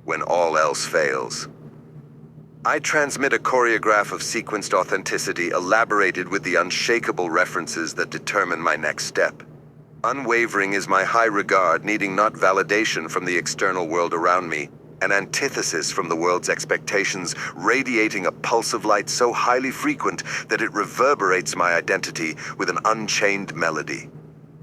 when all else fails. I transmit a choreograph of sequenced authenticity elaborated with the unshakable references that determine my next step. Unwavering is my high regard, needing not validation from the external world around me, an antithesis from the world's expectations, radiating a pulse of light so highly frequent that it reverberates my identity with an unchained melody.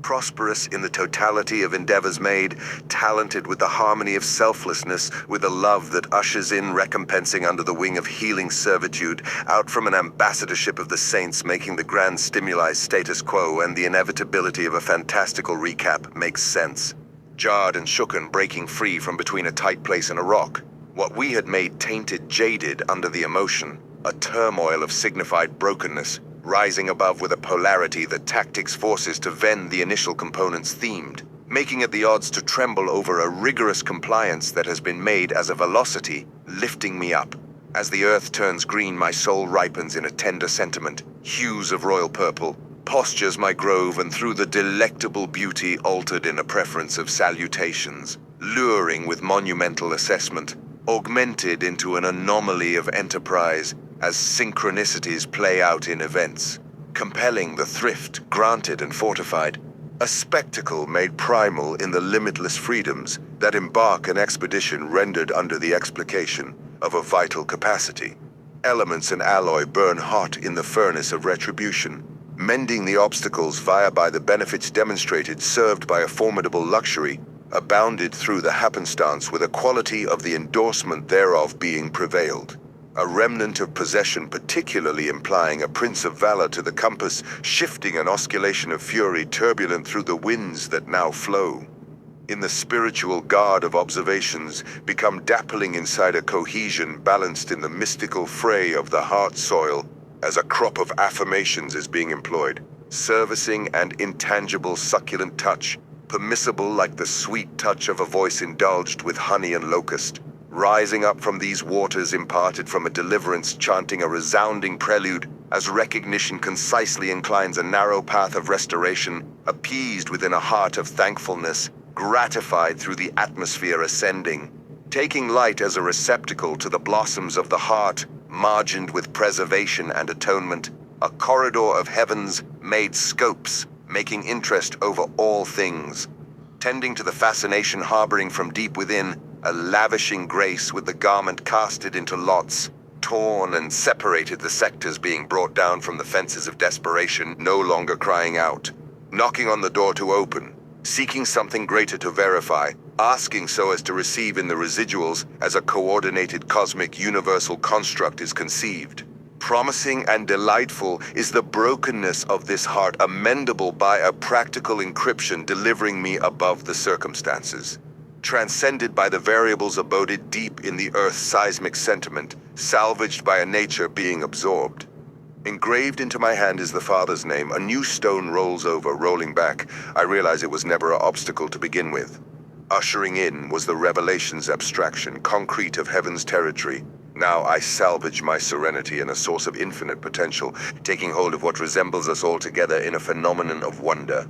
Prosperous in the totality of endeavors made, talented with the harmony of selflessness, with a love that ushers in recompensing under the wing of healing servitude, out from an ambassadorship of the saints, making the grand stimuli status quo, and the inevitability of a fantastical recap makes sense. Jarred and shooken, breaking free from between a tight place and a rock. What we had made tainted, jaded under the emotion, a turmoil of signified brokenness, rising above with a polarity that tactics forces to vend the initial components themed, making it the odds to tremble over a rigorous compliance that has been made as a velocity, lifting me up. As the earth turns green, my soul ripens in a tender sentiment, hues of royal purple, postures my grove, and through the delectable beauty altered in a preference of salutations, luring with monumental assessment, augmented into an anomaly of enterprise, as synchronicities play out in events, compelling the thrift granted and fortified, a spectacle made primal in the limitless freedoms that embark an expedition rendered under the explication of a vital capacity. Elements and alloy burn hot in the furnace of retribution, mending the obstacles via by the benefits demonstrated, served by a formidable luxury, abounded through the happenstance with a quality of the endorsement thereof being prevailed. A remnant of possession particularly implying a prince of valor to the compass, shifting an oscillation of fury turbulent through the winds that now flow. In the spiritual guard of observations, become dappling inside a cohesion balanced in the mystical fray of the heart soil, as a crop of affirmations is being employed, servicing and intangible succulent touch, permissible like the sweet touch of a voice indulged with honey and locust. Rising up from these waters imparted from a deliverance, chanting a resounding prelude, as recognition concisely inclines a narrow path of restoration, appeased within a heart of thankfulness, gratified through the atmosphere ascending, taking light as a receptacle to the blossoms of the heart, margined with preservation and atonement, a corridor of heavens made scopes, making interest over all things, tending to the fascination harboring from deep within, a lavishing grace with the garment casted into lots, torn and separated, the sectors being brought down from the fences of desperation, no longer crying out, knocking on the door to open, seeking something greater to verify, asking so as to receive in the residuals as a coordinated cosmic universal construct is conceived. Promising and delightful is the brokenness of this heart, amendable by a practical encryption delivering me above the circumstances. Transcended by the variables aboded deep in the earth's seismic sentiment, salvaged by a nature being absorbed. Engraved into my hand is the Father's name. A new stone rolls over, rolling back. I realize it was never an obstacle to begin with. Ushering in was the revelation's abstraction, concrete of heaven's territory. Now I salvage my serenity in a source of infinite potential, taking hold of what resembles us all together in a phenomenon of wonder.